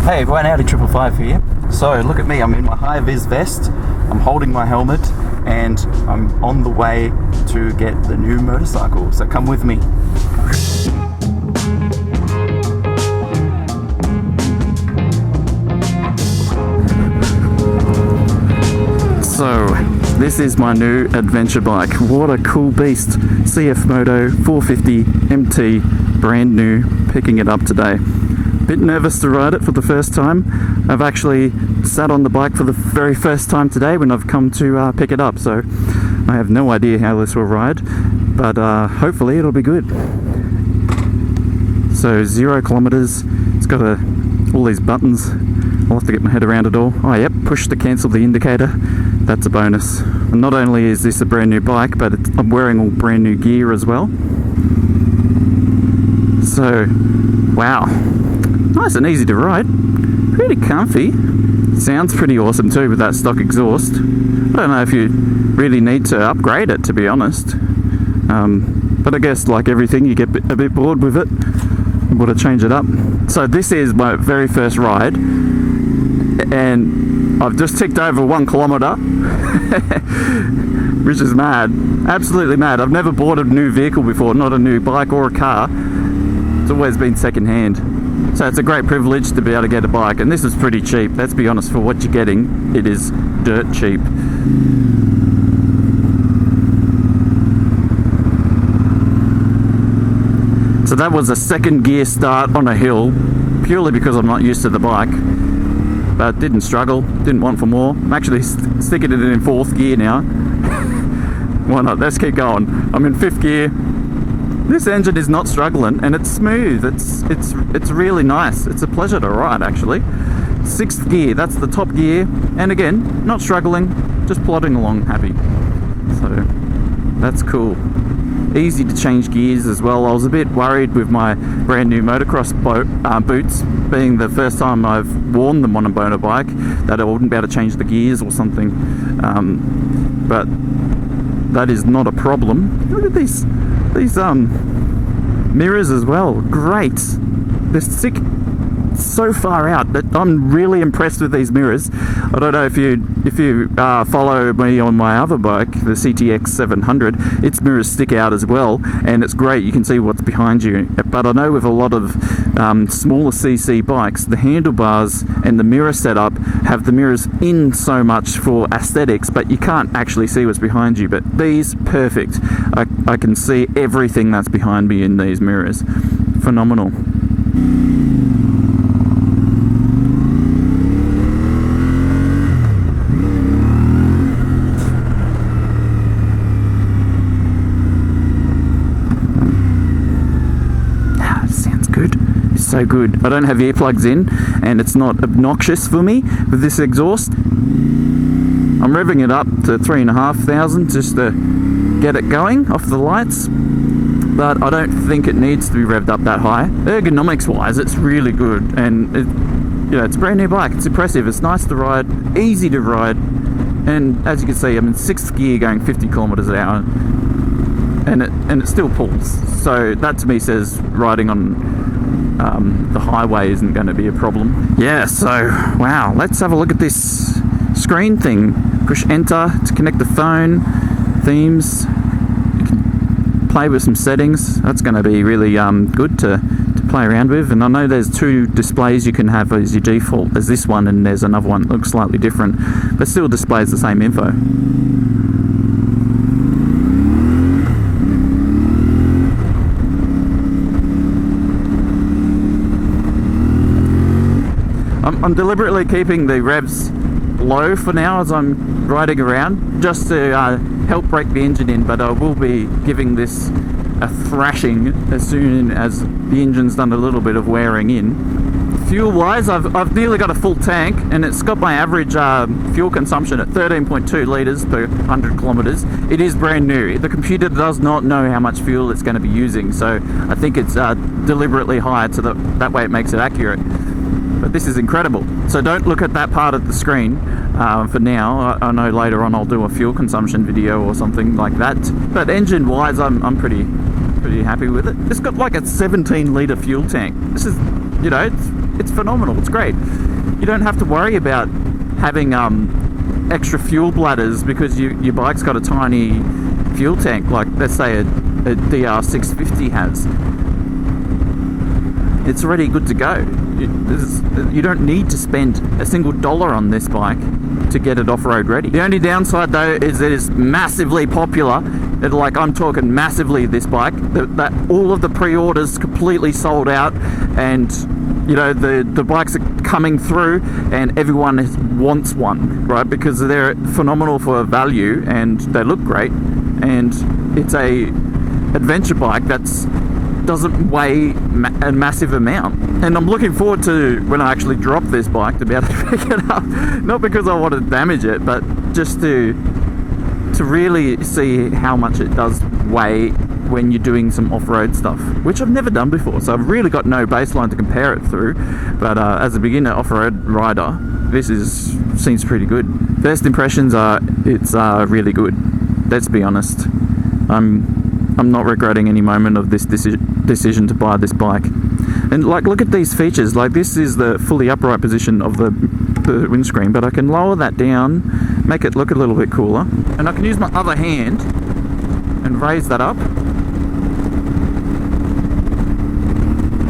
Hey everyone, Audi 555 here. So look at me, I'm in my high-vis vest, I'm holding my helmet, and I'm on the way to get the new motorcycle, so come with me. So, this is my new adventure bike. What a cool beast. CFMOTO 450MT, brand new, picking it up today. Bit nervous to ride it for the first time. I've actually sat on the bike for the very first time today when I've come to pick it up, so I have no idea how this will ride, but hopefully it'll be good. So 0 kilometers, it's got all these buttons. I'll have to get my head around it all. Oh yep, push to cancel the indicator. That's a bonus. And not only is this a brand new bike, but I'm wearing all brand new gear as well. So, wow. Nice and easy to ride. Pretty comfy. Sounds pretty awesome too with that stock exhaust. I don't know if you really need to upgrade it, to be honest. But I guess like everything, you get a bit bored with it. I'm going to change it up. So this is my very first ride, and I've just ticked over 1 kilometer, which is mad, absolutely mad. I've never bought a new vehicle before, not a new bike or a car. It's always been second hand. So it's a great privilege to be able to get a bike, and this is pretty cheap. Let's be honest, for what you're getting, it is dirt cheap. So that was a second gear start on a hill, purely because I'm not used to the bike, but didn't struggle, didn't want for more. I'm actually sticking it in 4th gear now. Why not? Let's keep going. I'm in 5th gear. This engine is not struggling, and it's smooth. It's really nice. It's a pleasure to ride, actually. 6th gear, that's the top gear, and again, not struggling, just plodding along, happy. So that's cool. Easy to change gears as well. I was a bit worried with my brand new motocross boots, being the first time I've worn them on a motorbike, that I wouldn't be able to change the gears or something. But that is not a problem. Look at these mirrors as well. Great. They're sick. So far out that I'm really impressed with these mirrors. I don't know if you follow me on my other bike, the CTX 700. Its mirrors stick out as well, and it's great. You can see what's behind you. But I know with a lot of smaller CC bikes, the handlebars and the mirror setup have the mirrors in so much for aesthetics, but you can't actually see what's behind you. But these, perfect. I can see everything that's behind me in these mirrors. Phenomenal. So good. I don't have earplugs in, and it's not obnoxious for me with this exhaust. I'm revving it up to 3,500 just to get it going off the lights, but I don't think it needs to be revved up that high. Ergonomics wise, it's really good, and it's a brand new bike. It's impressive. It's nice to ride, easy to ride, and as you can see, I'm in 6th gear going 50 kilometers an hour, and it still pulls. So that to me says riding on the highway isn't going to be a problem. Yeah, so wow, let's have a look at this screen thing. Push enter to connect the phone, themes, you can play with some settings. That's going to be really good to play around with. And I know there's 2 displays you can have as your default. There's this one, and there's another one that looks slightly different, but still displays the same info. I'm deliberately keeping the revs low for now as I'm riding around, just to help break the engine in, but I will be giving this a thrashing as soon as the engine's done a little bit of wearing in. Fuel wise, I've nearly got a full tank, and it's got my average fuel consumption at 13.2 litres per 100 kilometres. It is brand new. The computer does not know how much fuel it's going to be using, so I think it's deliberately high, so that way it makes it accurate. But this is incredible. So don't look at that part of the screen for now. I know later on I'll do a fuel consumption video or something like that. But engine wise, I'm pretty happy with it. It's got like a 17 litre fuel tank. This is, it's it's phenomenal. It's great. You don't have to worry about having extra fuel bladders because your bike's got a tiny fuel tank, like let's say a DR650 has. It's already good to go. You don't need to spend a single dollar on this bike to get it off-road ready. The only downside though is it is massively popular. Like, I'm talking massively, this bike. That all of the pre-orders completely sold out, and you know the bikes are coming through and everyone wants one, right? Because they're phenomenal for value and they look great, and it's a adventure bike that's doesn't weigh a massive amount. And I'm looking forward to when I actually drop this bike to be able to pick it up, not because I want to damage it, but just to really see how much it does weigh when you're doing some off-road stuff, which I've never done before, so I've really got no baseline to compare it through. But as a beginner off-road rider, this seems pretty good. First impressions are it's really good. Let's be honest. I'm not regretting any moment of this decision to buy this bike. And like, look at these features. Like, this is the fully upright position of the windscreen, but I can lower that down, make it look a little bit cooler, and I can use my other hand and raise that up.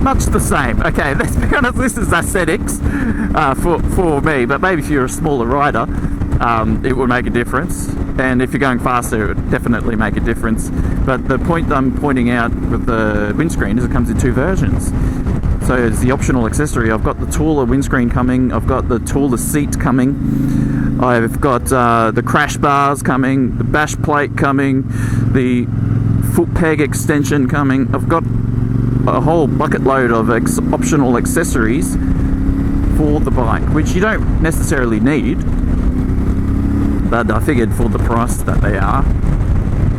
Much the same. Okay, let's be honest, this is aesthetics for me, but maybe if you're a smaller rider, it would make a difference, and if you're going faster, it would definitely make a difference. But the point I'm pointing out with the windscreen is it comes in two versions. So it's the optional accessory. I've got the taller windscreen coming, I've got the taller seat coming, I've got the crash bars coming, the bash plate coming, the foot peg extension coming. I've got a whole bucket load of optional accessories for the bike, which you don't necessarily need, but I figured for the price that they are,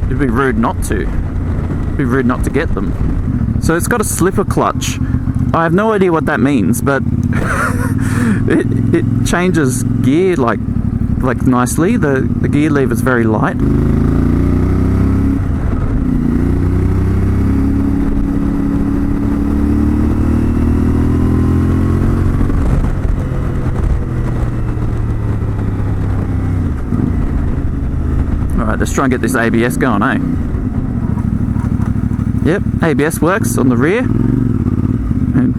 it'd be rude not to. It'd be rude not to get them. So it's got a slipper clutch. I have no idea what that means, but it changes gear like nicely. The gear lever is very light. Alright, let's try and get this ABS going, eh? Yep, ABS works on the rear. And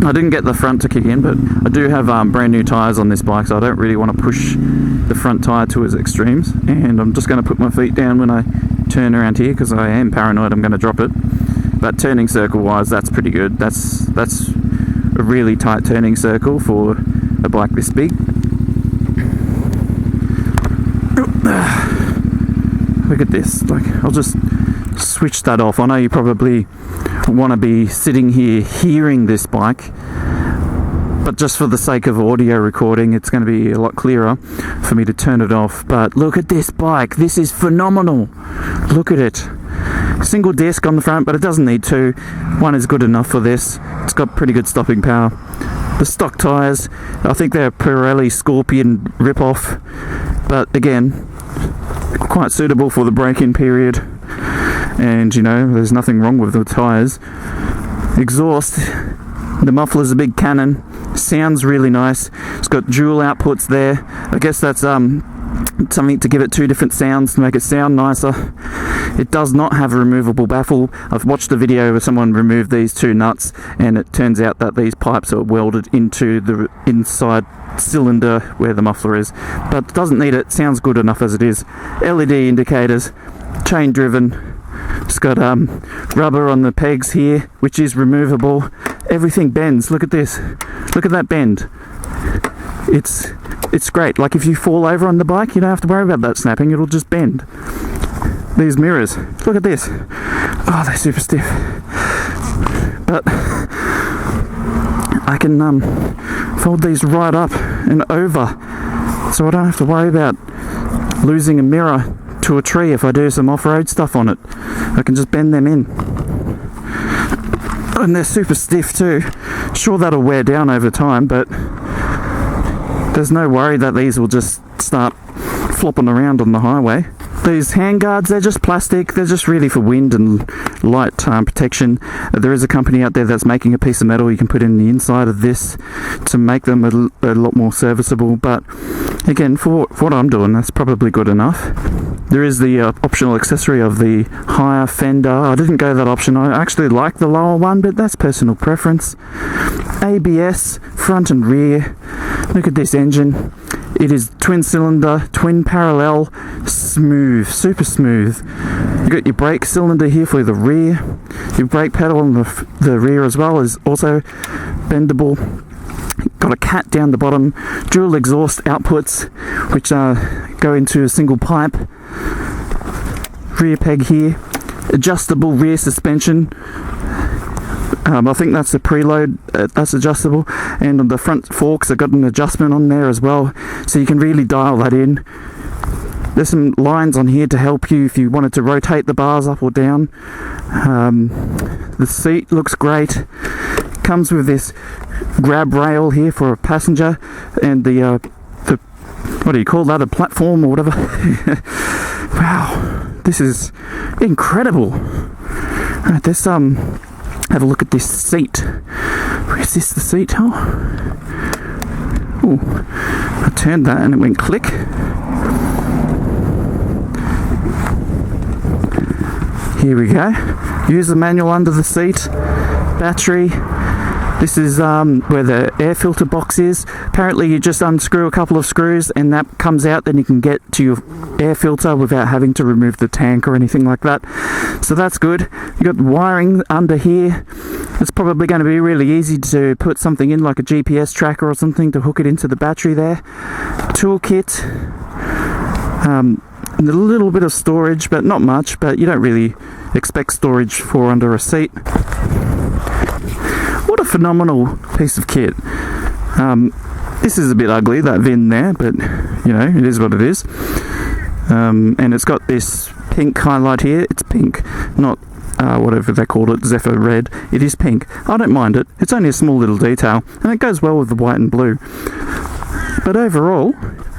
I didn't get the front to kick in, but I do have brand new tyres on this bike, so I don't really want to push the front tyre to its extremes. And I'm just going to put my feet down when I turn around here because I am paranoid I'm going to drop it. But turning circle wise, that's pretty good. That's a really tight turning circle for a bike this big. Look at this. Like, I'll just switch that off. I know you probably want to be sitting here hearing this bike, but just for the sake of audio recording, it's going to be a lot clearer for me to turn it off. But look at this bike. This is phenomenal. Look at it. Single disc on the front, but it doesn't need two. One is good enough for this. It's got pretty good stopping power. The stock tyres, I think they're Pirelli Scorpion rip-off, but again, quite suitable for the break-in period. And you know, there's nothing wrong with the tyres. Exhaust, the muffler's a big Cannon, sounds really nice. It's got dual outputs there. I guess that's something to give it two different sounds to make it sound nicer. It does not have a removable baffle. I've watched a video where someone removed these two nuts, and it turns out that these pipes are welded into the inside cylinder where the muffler is, but it doesn't need it. Sounds good enough as it is. LED indicators, chain driven. It's got rubber on the pegs here, which is removable. Everything bends. Look at this. Look at that bend. It's great. Like, if you fall over on the bike, you don't have to worry about that snapping. It'll just bend. These mirrors. Look at this. Oh, they're super stiff. But I can fold these right up and over, so I don't have to worry about losing a mirror to a tree if I do some off-road stuff on it. I can just bend them in. And they're super stiff too. Sure, that'll wear down over time, but there's no worry that these will just start flopping around on the highway. These handguards, they're just plastic. They're just really for wind and light protection. There is a company out there that's making a piece of metal you can put in the inside of this to make them a lot more serviceable. But again, for what I'm doing, that's probably good enough. There is the optional accessory of the higher fender. I didn't go that option. I actually like the lower one, but that's personal preference. ABS, front and rear. Look at this engine. It is twin cylinder, twin parallel, smooth, super smooth. You got your brake cylinder here for the rear. Your brake pedal on the rear as well is also bendable. Got a cat down the bottom, dual exhaust outputs, which go into a single pipe. Rear peg here, adjustable rear suspension. I think that's the preload, that's adjustable, and on the front forks I've got an adjustment on there as well, so you can really dial that in. There's some lines on here to help you if you wanted to rotate the bars up or down. The seat looks great. Comes with this grab rail here for a passenger, and the what do you call that, a platform or whatever. Wow, this is incredible. Alright, there's have a look at this seat. Where's this, the seat? Oh, I turned that and it went click. Here we go. Use the manual under the seat. Battery. This is where the air filter box is. Apparently you just unscrew a couple of screws and that comes out, then you can get to your air filter without having to remove the tank or anything like that. So that's good. You got wiring under here. It's probably going to be really easy to put something in, like a GPS tracker or something, to hook it into the battery there. Toolkit. And a little bit of storage, but not much, but you don't really expect storage for under a seat. What a phenomenal piece of kit. This is a bit ugly, that VIN there, but you know, it is what it is. And it's got this pink highlight here. It's pink, not whatever they called it, Zephyr red. It is pink. I don't mind it. It's only a small little detail, and it goes well with the white and blue. But overall,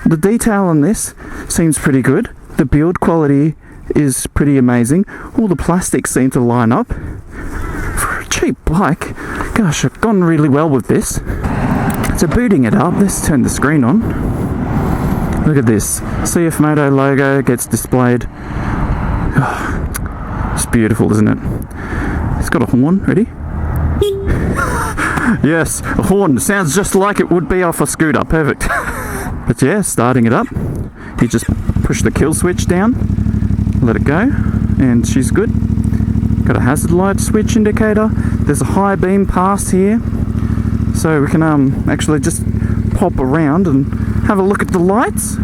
the detail on this seems pretty good. The build quality is pretty amazing. All the plastics seem to line up. For a cheap bike, gosh, I've gone really well with this. So booting it up, let's turn the screen on. Look at this. CFMOTO logo gets displayed. Oh, it's beautiful, isn't it? It's got a horn. Ready? Yes, a horn. Sounds just like it would be off a scooter. Perfect. But yeah, starting it up. You just push the kill switch down, let it go, and she's good. Got a hazard light switch indicator. There's a high beam pass here, so we can actually just pop around and have a look at the lights.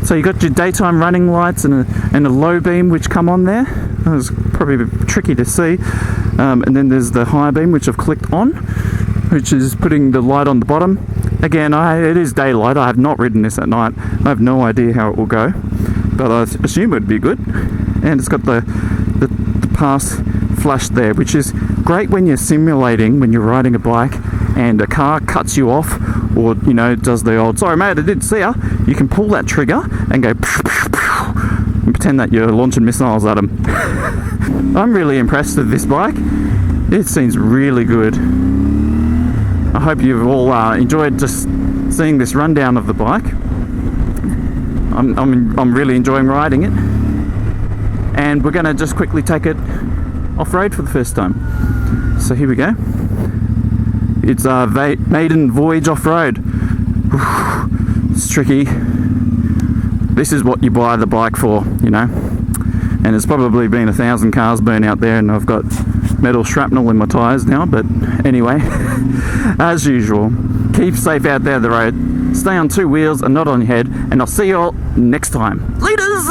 So you got your daytime running lights and a low beam which come on there. That was probably a bit tricky to see. And then there's the high beam which I've clicked on, which is putting the light on the bottom. Again, it is daylight. I have not ridden this at night. I have no idea how it will go, but I assume it would be good. And it's got the pass flash there, which is great when you're simulating, when you're riding a bike and a car cuts you off, or you know, does the old "sorry mate, I didn't see ya." You can pull that trigger and go and pretend that you're launching missiles at them. I'm really impressed with this bike. It seems really good. I hope you've all enjoyed just seeing this rundown of the bike. I'm really enjoying riding it, and we're going to just quickly take it off-road for the first time. So here we go. It's Maiden Voyage off-road. It's tricky. This is what you buy the bike for, you know. And there's probably been 1,000 cars burn out there, and I've got metal shrapnel in my tyres now. But anyway, as usual, keep safe out there on the road. Stay on two wheels and not on your head, and I'll see you all next time. Laters!